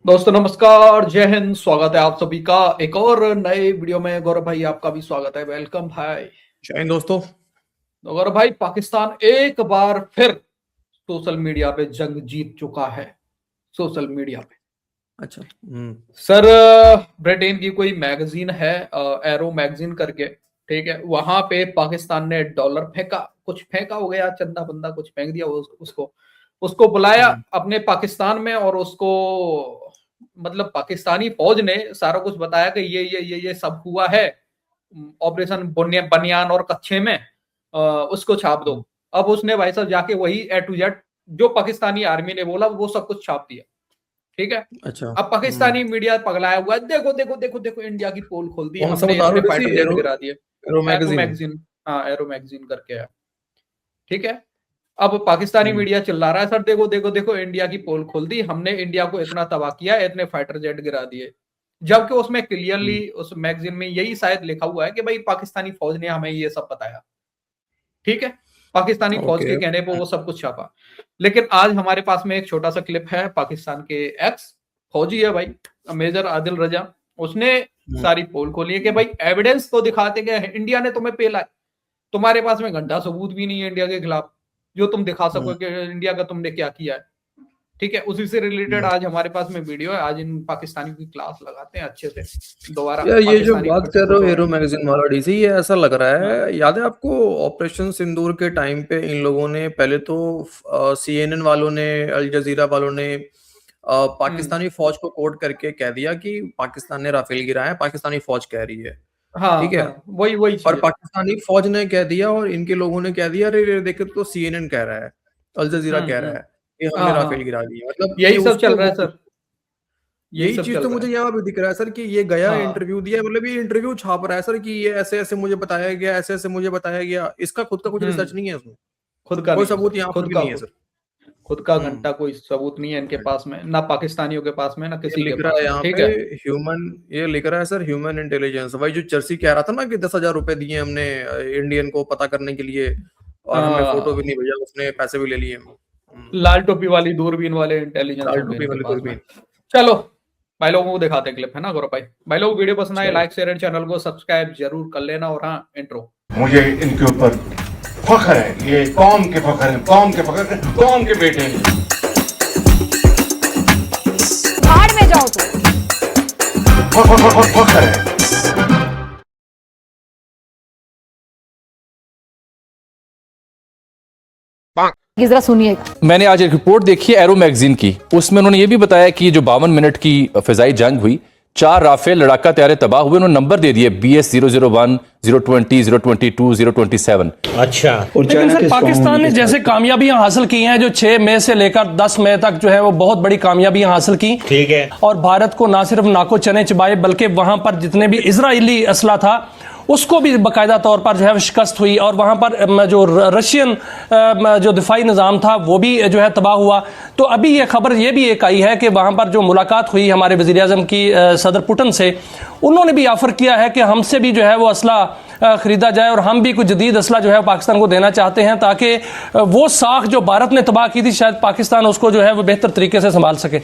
दोस्तों नमस्कार, जय हिंद। स्वागत है आप सभी का एक और नए वीडियो में। गौरव भाई आपका भी स्वागत है। वेलकम भाई। जय हिंद दोस्तों। तो गौरव भाई, पाकिस्तान एक बार फिर सोशल मीडिया पे जंग जीत चुका है। सोशल मीडिया पे अच्छा। सर, ब्रिटेन की कोई मैगजीन है, एरो मैगजीन करके, ठीक है, वहां पे पाकिस्तान ने डॉलर फेंका, कुछ फेंका हो गया, चंदा बंदा कुछ फेंक दिया उसको उसको बुलाया हम्म। अपने पाकिस्तान में, और उसको मतलब पाकिस्तानी फौज ने सारा कुछ बताया कि ये सब हुआ है ऑपरेशन बनियान और कच्छे में, उसको छाप दो। अब उसने भाई साहब जाके वही A to Z जो पाकिस्तानी आर्मी ने बोला वो सब कुछ छाप दिया। ठीक है। अच्छा। अब पाकिस्तानी मीडिया पगलाया हुआ है, देखो देखो देखो देखो इंडिया की पोल खोल दी, कौन सा हमने बता रहे इतने हो किसी फाइटर जेट एरो गिरा दिए। Arrow arrow magazine? मैगजीन, हाँ एरो मैगजीन करके है। ठीक है। अब पाकिस्तानी हम्म। मीडिया चिल्ला रहा है, सर देखो देखो देखो इंडिया की पोल खोल दी, हमने इंडिया को इतना तबाह किया, इतने फाइटर जेट गिरा दिए। जबकि उसमें क्लियरली उस मैगजीन में यही शायद लिखा हुआ है कि भाई पाकिस्तानी फौज ने हमें ये सब बताया। ठीक है। पाकिस्तानी फौज ओके। के कहने पर वो सब कुछ छापा। लेकिन आज हमारे पास में एक छोटा सा क्लिप है, पाकिस्तान के एक्स फौजी है भाई, मेजर आदिल रजा, उसने सारी पोल खोली है कि भाई एविडेंस तो दिखाते गए इंडिया ने तुम्हें पेला है, तुम्हारे पास में घंटा सबूत भी नहीं है इंडिया के खिलाफ जो तुम दिखा सको कि इंडिया का तुमने क्या किया है। ठीक है। उसी से रिलेटेड आज हमारे पास में वीडियो है, आज इन पाकिस्तानियों की क्लास लगाते हैं अच्छे से दोबारा। यार ये जो पाकिस्तानी बात फिर से कर रहे कुछ हो और एरो मैगजीन वाला डीसी, ये ऐसा लग रहा हाँ। है, याद है आपको ऑपरेशन सिंदूर के टाइम पे इन लोगों ने पहले तो सीएनएन वालों ने, अल जजीरा वालों ने हम्म। पाकिस्तानी फौज को कोट करके कह दिया कि पाकिस्तान ने राफेल गिराया है, पाकिस्तानी फौज कह रही है। हाँ ठीक है। हाँ, वही वही और चीज है। पाकिस्तानी फौज ने कह दिया और इनके लोगों ने कह दिया, अरे देखे तो सीएनएन कह रहा है, अल जजीरा कह रहा है कि हमने हाँ राफेल हाँ, गिरा दिया। मतलब ये यही सब उसके चल रहा वो, है सर, यही यही सब चीज चल तो रहा मुझे है। यहाँ पे दिख रहा है सर कि ये गया हाँ, इंटरव्यू दिया, मतलब ये इंटरव्यू छाप रहा है सर कि ये ऐसे ऐसे मुझे बताया गया, ऐसे ऐसे मुझे बताया गया। इसका खुद का कुछ रिसर्च नहीं है उसमें, खुद का कोई नहीं है सबूत सर, यहाँ पर खुद भी का नहीं है खुद सर। खुद का हम्म। घंटा कोई सबूत नहीं है इनके पास में, ना पाकिस्तानियों के पास में, ना ये किसी के लिख रहा पास है में। यहाँ ठीक पे है। ह्यूमन, ये लिख रहा है सर ह्यूमन इंटेलिजेंस। वही जो चर्सी कह रहा था ना कि 10,000 रुपए दिए हमने इंडियन को पता करने के लिए, और हमें फोटो भी हाँ, नहीं भेजा, उसने पैसे भी ले लिए। लाल टोपी वाली दूरबीन वाले इंटेलिजेंस लाल होंगे टोपी इनके वाली पास में। दूरबीन। चलो भाई लोगों को दिखाते हैं क्लिप, है ना गौरव भाई। भाई लोग वीडियो पसंद आए चलो। लाइक शेयर एंड चैनल को सब्सक्राइब जरूर कर लेना। और हाँ, इंट्रो। मुझे इनके ऊपर फख्र है, ये कौम के फख्र है, कौम के फख्र है, कौम के बेटे हैं। भाड़ में जाओ तुम। फख्र है। ये जरा सुनिएगा। मैंने आज एक रिपोर्ट देखी है एरो मैगजीन की, उसमें उन्होंने ये भी बताया कि जो 52 मिनट की फिजाई जंग हुई, 4 राफेल लड़ाका तैयारे तबाह हुए। उन्होंने नंबर दे दिए BS-001, 020, 022, 027। अच्छा। लेकिन सर पाकिस्तान ने जैसे कामयाबियां हासिल की हैं, जो 6 मई से लेकर 10 मई तक जो है वो बहुत बड़ी कामयाबियां हासिल की। ठीक है। और भारत को ना सिर्फ नाको चने चबाए, बल्कि वहां पर जितने भी इजरायली असला था उसको भी बाकायदा तौर पर जो है शिकस्त हुई, और वहां पर जो रशियन जो दिफाई निज़ाम था वो भी जो है तबाह हुआ। तो अभी ये खबर ये भी एक आई है कि वहां पर जो मुलाकात हुई हमारे वज़ीर आज़म की सदर पुतिन से, उन्होंने भी ऑफर किया है कि हमसे भी जो है वो असला खरीदा जाए, और हम भी कुछ जदीद असला जो है पाकिस्तान को देना चाहते हैं, ताकि वो साख जो भारत ने तबाह की थी शायद पाकिस्तान उसको जो है वो बेहतर तरीके से संभाल सके।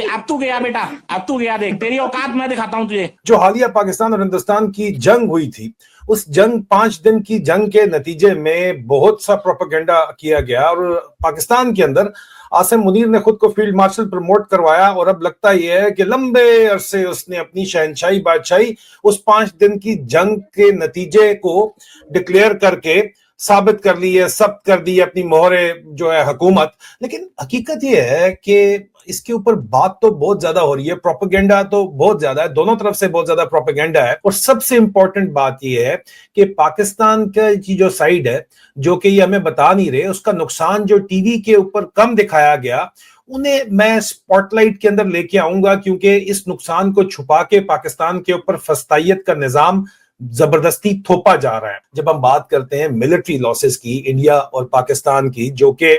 अब तू गया बेटा, अब तू गया, देख तेरी औकात मैं दिखाता हूँ तुझे। जो हालिया पाकिस्तान और हिंदुस्तान की जंग हुई थी, उस जंग 5 दिन की जंग के नतीजे में बहुत सा प्रोपेगेंडा किया गया, और पाकिस्तान के अंदर आसिम मुनीर ने खुद को फील्ड मार्शल प्रमोट करवाया, और अब लगता यह है कि लंबे अरसे उसने अपनी शहनशाही बादशाही उस 5 दिन की जंग के नतीजे को डिक्लेयर करके साबित कर ली है, सब्त कर दी है अपनी मोहरे जो है हुकूमत। लेकिन हकीकत यह है कि इसके ऊपर बात तो बहुत ज्यादा हो रही है, प्रोपेगेंडा तो बहुत ज्यादा है, दोनों तरफ से बहुत ज्यादा प्रोपेगेंडा है। और सबसे इंपॉर्टेंट बात यह है कि पाकिस्तान की जो साइड है, जो कि ये हमें बता नहीं रहे, उसका नुकसान जो टीवी के ऊपर कम दिखाया गया, उन्हें मैं स्पॉटलाइट के अंदर लेके आऊंगा, क्योंकि इस नुकसान को छुपा के पाकिस्तान के ऊपर फस्तायत का निजाम जबरदस्ती थोपा जा रहा है। जब हम बात करते हैं मिलिट्री लॉसेस की, इंडिया और पाकिस्तान की, जो कि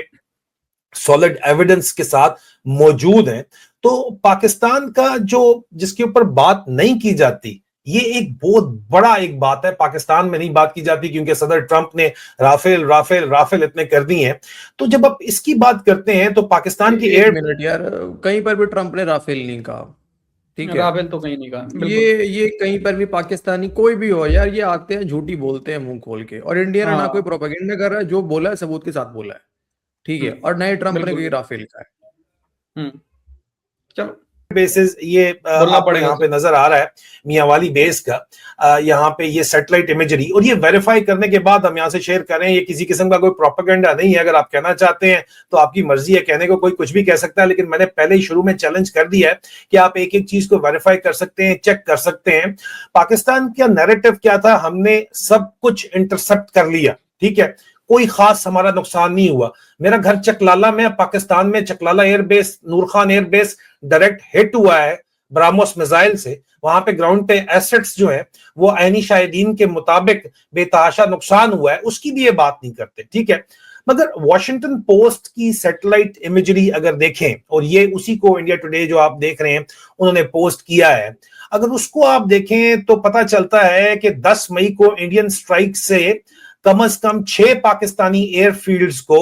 सॉलिड एविडेंस के साथ मौजूद हैं, तो पाकिस्तान का जो जिसके ऊपर बात नहीं की जाती, ये एक बहुत बड़ा एक बात है। पाकिस्तान में नहीं बात की जाती क्योंकि सदर ट्रंप ने राफेल राफेल राफेल इतने कर दी हैं। तो जब आप इसकी बात करते हैं तो पाकिस्तान की एक मिनट यार, कहीं पर भी ट्रंप ने राफेल नहीं कहा, ठीक है? राफेल तो कहीं नहीं कहा, बिल्कुल। ये कहीं पर भी पाकिस्तानी कोई भी हो यार, ये आते हैं झूठी बोलते हैं मुंह खोल के, और इंडिया ने ना कोई प्रोपेगेंडा कर रहा है, जो बोला है सबूत के साथ बोला है, ठीक है? और नए ट्रंप ने कहीं राफेल का है। चलो बेसिस ये आपको यहाँ पे नजर आ रहा है मियांवाली बेस का, यहाँ पे ये सैटेलाइट इमेजरी, और ये वेरीफाई करने के बाद हम यहाँ से शेयर करें। ये किसी किस्म का कोई प्रोपेगेंडा नहीं है। अगर आप कहना चाहते हैं तो आपकी मर्जी है, कहने को कोई कुछ भी कह सकता है, लेकिन मैंने पहले ही शुरू में चैलेंज कर दिया है कि आप एक एक चीज को वेरीफाई कर सकते हैं, चेक कर सकते हैं। पाकिस्तान का नैरेटिव क्या था? हमने सब कुछ इंटरसेप्ट कर लिया, ठीक है, कोई खास हमारा नुकसान नहीं हुआ। मेरा घर चकलाला में, पाकिस्तान में चकलाला एयरबेस, नूर खान एयरबेस डायरेक्ट हिट हुआ है ब्राह्मोस मिसाइल से। वहां पे ग्राउंड पे एसेट्स जो है वो ऐनी शाहिदीन के मुताबिक बेतहाशा नुकसान हुआ है, उसकी भी ये बात नहीं करते, ठीक है। मगर वॉशिंगटन पोस्ट की सैटेलाइट इमेजरी अगर देखें, और ये उसी को इंडिया टुडे जो आप देख रहे हैं उन्होंने पोस्ट किया है, अगर उसको आप देखें तो पता चलता है कि 10 मई को इंडियन स्ट्राइक से कम 6 पाकिस्तानी एयरफील्ड्स को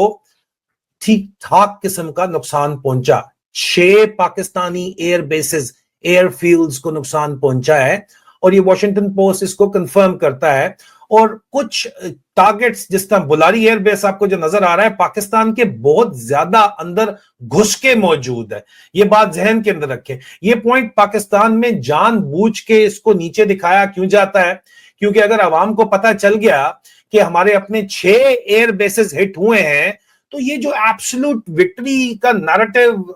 ठीक ठाक किस्म का नुकसान पहुंचा। 6 पाकिस्तानी एयर बेसेस, एयरफील्ड्स को नुकसान पहुंचा है, और ये वॉशिंगटन पोस्ट इसको कंफर्म करता है। और कुछ टारगेट्स जिस तरह बुलारी एयरबेस आपको जो नजर आ रहा है, पाकिस्तान के बहुत ज्यादा अंदर घुस के मौजूद है। ये बात जहन के अंदर रखें। ये पॉइंट पाकिस्तान में जानबूझ के इसको नीचे दिखाया क्यों जाता है? क्योंकि अगर अवाम को पता चल गया कि हमारे अपने 6 एयर बेसेस हिट हुए हैं, तो ये जो एब्सोल्यूट विक्ट्री का नैरेटिव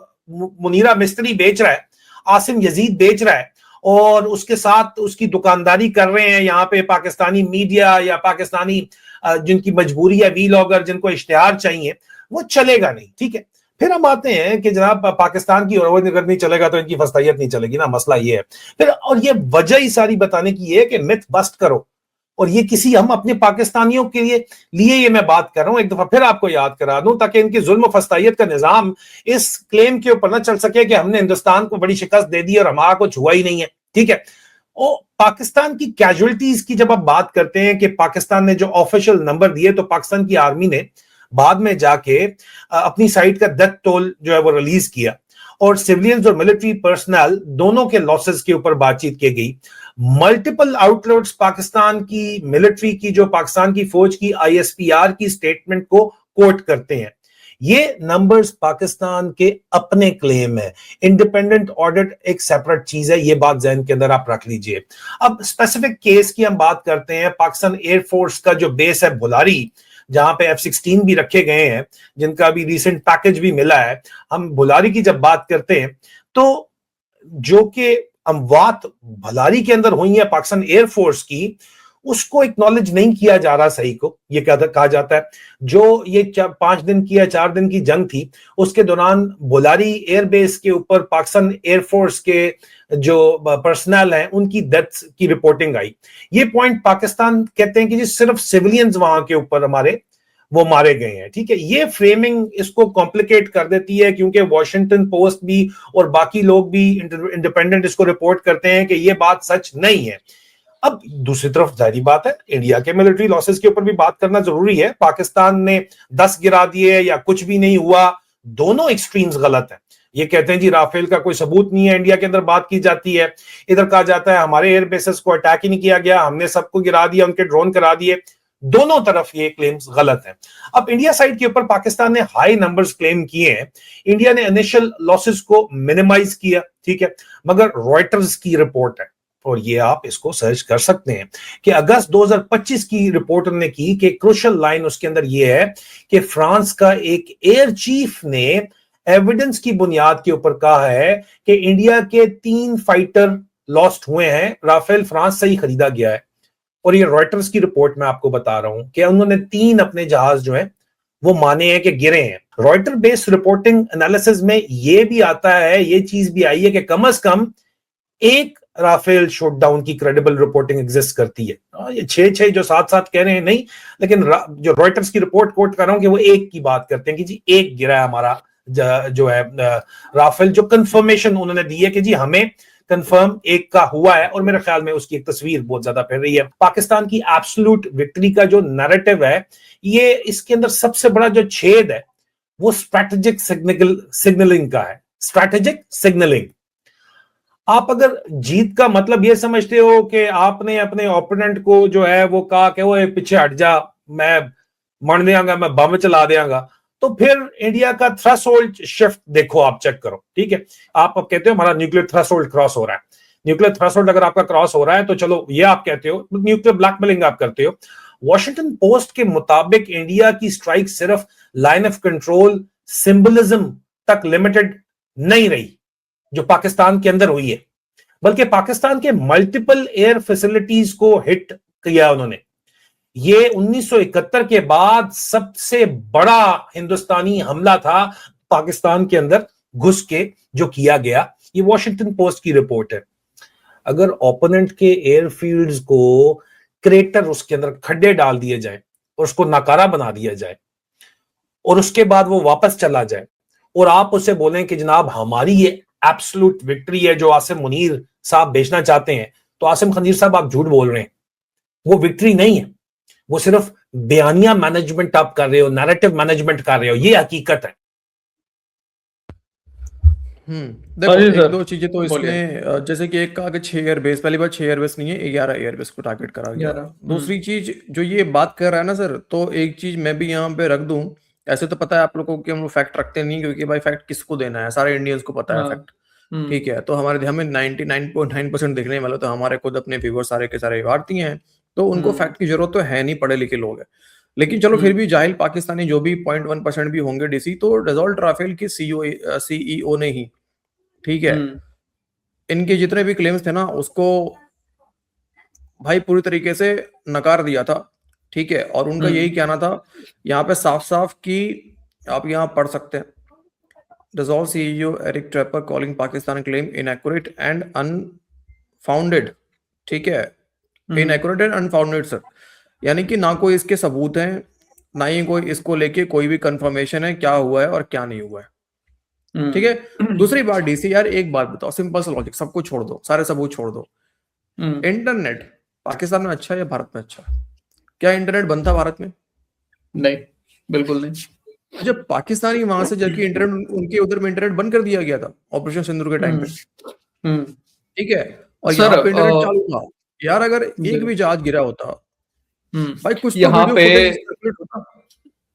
मुनीरा मिस्त्री बेच रहा है, आसिम यजीद बेच रहा है, और उसके साथ उसकी दुकानदारी कर रहे हैं यहाँ पे पाकिस्तानी मीडिया या पाकिस्तानी जिनकी मजबूरी है, वीलॉगर जिनको इश्तिहार चाहिए, वो चलेगा नहीं, ठीक है। फिर हम आते हैं कि जनाब पाकिस्तान की और अगर नहीं चलेगा तो इनकी फस्तैयत नहीं चलेगी ना, मसला ये है फिर। और ये वजह ही सारी बताने की है कि मिथ बस्ट करो, और ये किसी हम अपने पाकिस्तानियों के लिए ये मैं बात कर रहा हूं, एक दफा फिर आपको याद करा दूं ताकि इनकी जुल्म फस्तायत का निजाम इस क्लेम के ऊपर ना चल सके कि हमने हिंदुस्तान को बड़ी शिकस्त दे दी और हमारा कुछ हुआ ही नहीं है, ठीक है। और पाकिस्तान की कैजुअलिटीज की जब आप बात करते हैं कि पाकिस्तान ने जो ऑफिशियल नंबर दिए, तो पाकिस्तान की आर्मी ने बाद में जाके अपनी साइड का डेथ टोल जो है वो रिलीज किया, और सिविलियंस और मिलिट्री पर्सनल दोनों के लॉसेस के ऊपर बातचीत की गई। मल्टीपल आउटलेट्स पाकिस्तान की मिलिट्री की, जो पाकिस्तान की फौज की ISPR की स्टेटमेंट को कोट करते हैं। ये नंबर्स पाकिस्तान के अपने क्लेम है, इंडिपेंडेंट ऑडिट एक सेपरेट चीज है, ये बात ज़हन के अंदर आप रख लीजिए। अब स्पेसिफिक केस की हम बात करते हैं। पाकिस्तान एयरफोर्स का जो बेस है बुलारी, जहां पे F-16 भी रखे गए हैं, जिनका भी रिसेंट पैकेज भी मिला है। हम बुलारी की जब बात करते हैं तो जो कि अमवात भलारी के अंदर हुई है पाकिस्तान एयरफोर्स की, उसको एक्नॉलेज नहीं किया जा रहा सही को। ये कहा जाता है जो ये 5 दिन की या 4 दिन की जंग थी, उसके दौरान बुलारी एयरबेस के ऊपर पाकिस्तान एयरफोर्स के जो पर्सनल हैं उनकी डेथ की रिपोर्टिंग आई। ये पॉइंट पाकिस्तान कहते हैं कि जी सिर्फ सिविलियंस वहां के ऊपर हमारे वो मारे गए हैं, ठीक है। ये फ्रेमिंग इसको कॉम्प्लिकेट कर देती है, क्योंकि वॉशिंगटन पोस्ट भी और बाकी लोग भी इंडिपेंडेंट इसको रिपोर्ट करते हैं कि ये बात सच नहीं है। अब दूसरी तरफ जारी बात है, इंडिया के मिलिट्री लॉसेस के ऊपर भी बात करना जरूरी है। पाकिस्तान ने 10 गिरा दिए या कुछ भी नहीं हुआ, दोनों एक्सट्रीम्स गलत है। ये कहते हैं जी राफेल का कोई सबूत नहीं है, इंडिया के अंदर बात की जाती है। इधर कहा जाता है हमारे एयर बेसेस को अटैक ही नहीं किया गया, हमने सबको गिरा दिया, उनके ड्रोन करा दिए। दोनों तरफ ये क्लेम्स गलत हैं। अब इंडिया साइड के ऊपर पाकिस्तान ने हाई नंबर्स क्लेम किए हैं, इंडिया ने इनिशियल लॉसेस को मिनिमाइज किया, ठीक है। मगर रॉयटर्स की रिपोर्ट है, और ये आप इसको सर्च कर सकते हैं कि अगस्त 2025 की रिपोर्ट ने की कि क्रूशियल लाइन उसके अंदर ये है कि फ्रांस का एक एयर चीफ ने एविडेंस की बुनियाद के ऊपर कहा है कि इंडिया के 3 फाइटर लॉस्ट हुए हैं, राफेल फ्रांस से ही खरीदा गया है। और ये रॉयटर्स की रिपोर्ट में आपको बता रहा हूं कि उन्होंने 3 अपने जहाज जो है वो माने हैं कि गिरे हैं। रॉयटर बेस्ड रिपोर्टिंग एनालिसिस में ये भी आता है, ये चीज भी आई है कि कम से कम एक राफेल शूटडाउन की क्रेडिबल रिपोर्टिंग एग्जिस्ट करती है। ये 6 जो 7 कह रहे हैं नहीं, लेकिन जो रॉयटर्स की रिपोर्ट कोट कर रहा हूं कि वो एक की बात करते हैं कि जी एक गिरा है हमारा जो है राफेल। जो कंफर्मेशन उन्होंने दी है कि जी हमें कंफर्म एक का हुआ है और मेरे ख्याल में उसकी एक तस्वीर बहुत ज्यादा फैल रही है। पाकिस्तान की एब्सोल्यूट विक्ट्री का जो नैरेटिव है, ये इसके अंदर सबसे बड़ा जो छेद है वो स्ट्रैटेजिक सिग्नलिंग का है। स्ट्रैटेजिक सिग्नलिंग, आप अगर जीत का मतलब ये समझते हो कि आपने अपने ओपोनेंट को जो है वो कहा कि वो पीछे हट जा, मैं मर देंगा, मैं बम चला देंगा, तो फिर इंडिया का थ्रेशोल्ड शिफ्ट देखो, आप चेक करो, ठीक है। आप अब कहते हो हमारा न्यूक्लियर थ्रेशोल्ड क्रॉस हो रहा है। न्यूक्लियर थ्रेशोल्ड अगर आपका क्रॉस हो रहा है तो चलो ये आप कहते हो न्यूक्लियर ब्लैकमेलिंग आप करते हो। वॉशिंगटन पोस्ट के मुताबिक इंडिया की स्ट्राइक सिर्फ लाइन ऑफ कंट्रोल सिंबलिज्म तक लिमिटेड नहीं रही जो पाकिस्तान के अंदर हुई है, बल्कि पाकिस्तान के मल्टीपल एयर फैसिलिटीज को हिट किया उन्होंने। ये 1971 के बाद सबसे बड़ा हिंदुस्तानी हमला था पाकिस्तान के अंदर घुस के जो किया गया। ये वॉशिंगटन पोस्ट की रिपोर्ट है। अगर ओपोनेंट के एयरफील्ड्स को क्रेटर, उसके अंदर खड्डे डाल दिए जाए और उसको नाकारा बना दिया जाए और उसके बाद वो वापस चला जाए और आप उसे बोलें कि जनाब हमारी ये एब्सोल्यूट विक्ट्री है जो आसिम मुनीर साहब बेचना चाहते हैं, तो आसिम खनीर साहब आप झूठ बोल रहे हैं। वो विक्ट्री नहीं है, वो सिर्फ बयानिया मैनेजमेंट आप कर रहे हो, नैरेटिव मैनेजमेंट कर रहे हो, ये हकीकत है। देखो एक दो चीजें तो इसमें, जैसे कि एक का आगे 6 एयरबेस, पहली बात 6 एयरबेस नहीं है, 11 एयरबेस को टारगेट करा गया। दूसरी चीज जो ये बात कर रहा है ना सर, तो एक चीज मैं भी यहाँ पे रख दूं, ऐसे तो पता है आप लोगों को कि हम लोग फैक्ट रखते नहीं, क्योंकि भाई फैक्ट किसको देना है, सारे इंडियंस को पता है फैक्ट, ठीक है। तो हमें 99.9% देखने वाले तो हमारे खुद अपने व्यूअर सारे के सारे भारतीय हैं, तो उनको फैक्ट की जरूरत तो है नहीं, पढ़े लिखे लोग हैं। लेकिन चलो फिर भी जाहिल पाकिस्तानी जो भी 0.1% भी होंगे डीसी, तो डसॉल्ट राफेल के सीईओ ने ही, ठीक है, इनके जितने भी क्लेम्स थे ना उसको भाई पूरी तरीके से नकार दिया था, ठीक है। और उनका यही कहना था, यहाँ पे साफ साफ कि आप यहाँ पढ़ सकते हैं, Dassault CEO Eric Trappier calling Pakistan claim inaccurate and unfounded, ठीक है, इनएक्यूरेट एंड अनफाउंडेड सर, यानी कि ना कोई इसके सबूत हैं, ना ही कोई इसको लेके कोई भी कंफर्मेशन है क्या हुआ है और क्या नहीं हुआ है, ठीक है। दूसरी बात डीसी यार, एक बात बताओ, सिंपल सा लॉजिक, सब कुछ छोड़ दो, सारे सबूत छोड़ दो, इंटरनेट पाकिस्तान में अच्छा है या भारत में अच्छा है? क्या इंटरनेट बनता भारत में? नहीं, बिल्कुल नहीं। जब पाकिस्तानी वहां से जबकि इंटरनेट, उनके उधर में इंटरनेट बंद कर दिया गया था ऑपरेशन सिंदूर के टाइम पे, ठीक है, और यहाँ पे इंटरनेट चालू था यार। अगर एक भी जहाज गिरा होता भाई, कुछ तो यहाँ पे होता।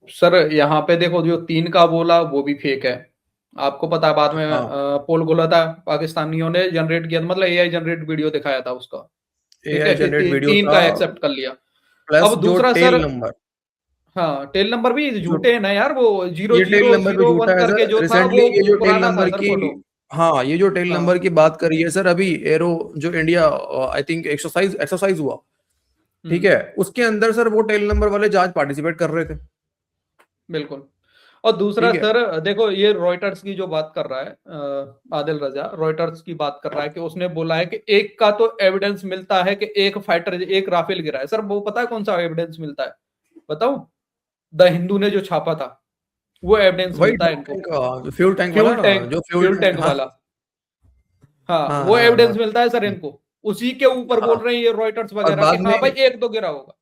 सर यहाँ पे देखो, जो 3 का बोला वो भी फेक है, आपको पता है। बाद में पोल गोला था, पाकिस्तानियों ने जनरेट किया, मतलब एआई जनरेट वीडियो दिखाया था उसका, एआई जनरेट वीडियो 3 का एक्सेप्ट कर लिया। अब दूसरा सर, हाँ टेल नंबर भी झूठे हैं ना यार, वो 0001 करके जो था वो पुराना था सर फोटो। हाँ, ये जो टेल नंबर की बात करी है सर, अभी एरो जो इंडिया आई थिंक एक्सरसाइज हुआ, ठीक है, उसके अंदर सर वो टेल नंबर वाले जहाज पार्टिसिपेट कर रहे थे। बिल्कुल। और दूसरा सर देखो, ये रॉयटर्स की जो बात कर रहा है आदिल रजा, रॉयटर्स की बात कर रहा है कि उसने बोला है कि एक का तो एविडेंस मिलता है कि एक फाइटर, एक राफेल गिरा है। सर वो पता है कौन सा एविडेंस मिलता है, बताओ? द हिंदू ने जो छापा था वो एविडेंस मिलता है इनको, फ्यूल टैंक वाला, हाँ वो एविडेंस मिलता है सर इनको, उसी के ऊपर बोल रहे हैं ये रॉयटर्स वगैरह कि हाँ भाई एक तो गिरा होगा।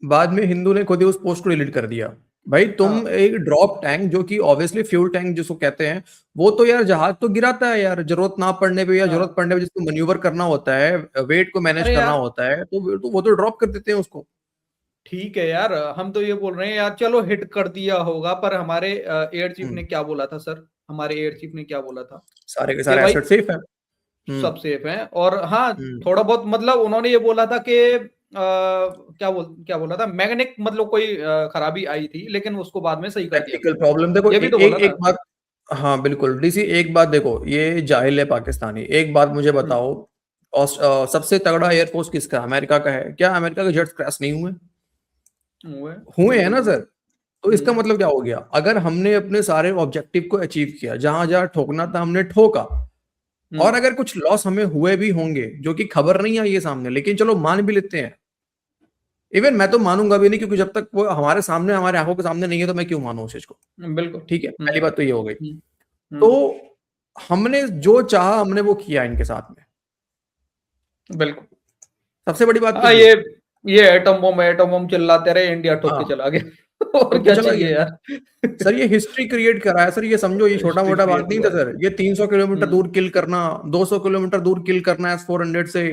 बाद में हिंदू ने खुद ही उस पोस्ट को डिलीट कर दिया। भाई तुम एक ड्रॉप टैंक, जो कि ऑब्वियसली फ्यूल टैंक जिसको कहते हैं, वो तो यार जहाज तो गिराता है यार, जरूरत ना पड़ने पे या जरूरत पड़ने पे जिसको मैन्यूवर करना होता है, वेट को मैनेज करना होता है, तो वो तो ड्रॉप कर देते हैं उसको। ठीक है यार, हम तो ये बोल रहे हैं यार, चलो हिट कर दिया होगा, पर हमारे एयर चीफ ने क्या बोला था सर? हमारे एयर चीफ ने क्या बोला था? सारे के सारे एसेट सेफ है, सब सेफ है। और हाँ थोड़ा बहुत मतलब उन्होंने ये बोला था कि क्या बोला था, मैग्नेटिक मतलब कोई खराबी आई थी, लेकिन उसको बाद में सही कर दिया। Technical problem. देखो एक बात, हाँ बिल्कुल डीसी, एक बात देखो, ये जाहिल है पाकिस्तानी, एक बात मुझे बताओ, सबसे तगड़ा एयरफोर्स किसका? अमेरिका का है। क्या अमेरिका के जेट्स क्रैश नहीं हुए हैं ना सर? तो इसका मतलब क्या हो गया? अगर हमने अपने सारे ऑब्जेक्टिव को अचीव किया, जहां जहां ठोकना था हमने ठोका, और अगर कुछ लॉस हमें हुए भी होंगे जो कि खबर नहीं आई है सामने, लेकिन चलो मान भी लेते हैं, इवन मैं तो मानूंगा भी नहीं, क्योंकि जब तक वो हमारे सामने, हमारे आंखों के सामने नहीं है तो मैं क्यों मानूं उस चीज को? बिल्कुल ठीक है, पहली बात तो ये हो गई। तो हमने जो चाहा हमने वो किया इनके साथ में, बिल्कुल। सबसे बड़ी बात तो हाँ, ये ये एटम बम चिल्लाते रहे, इंडिया ठोक के हाँ, चला गया। और ठोक के क्या चला चाहिए गया। यार। सर ये हिस्ट्री क्रिएट करा है सर, ये समझो ये छोटा हिस्ट्री मोटा बात क्रिएट नहीं हुआ था है। सर। ये 300 किलोमीटर दूर किल करना, 200 किलोमीटर दूर किल करना S-400 से।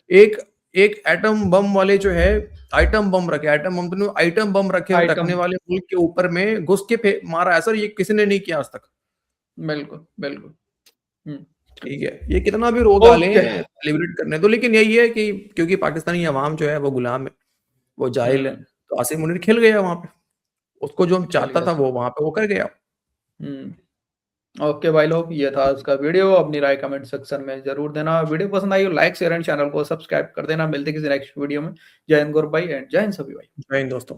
एक एक एटम बम वाले जो है, आइटम बम रखे, आइटम बम तो नहीं, आइटम बम रखे आइटम, रखने वाले मुल्क के ऊपर में घुस के मारा है सर। ये किसी ने नहीं किया आज तक। बिल्कुल बिल्कुल। ठीक है, ये कितना भी रो डालें, ओके। सेलिब्रेट करने तो, लेकिन यही है कि क्योंकि पाकिस्तानी अवाम जो है वो गुलाम है, वो जाहिल है, तो आसिम मुनीर खिल गया वहां पे। उसको जो हम चाहता था वो वहां पे वो कर गया। ओके भाई लोग, ये था उसका वीडियो। अपनी राय कमेंट सेक्शन में जरूर देना। वीडियो पसंद आई हो लाइक शेयर एंड चैनल को सब्सक्राइब कर देना। मिलते किसी नेक्स्ट वीडियो में। जय हिंद गौरव भाई एंड जय हिंद सभी भाई। जय हिंद दोस्तों।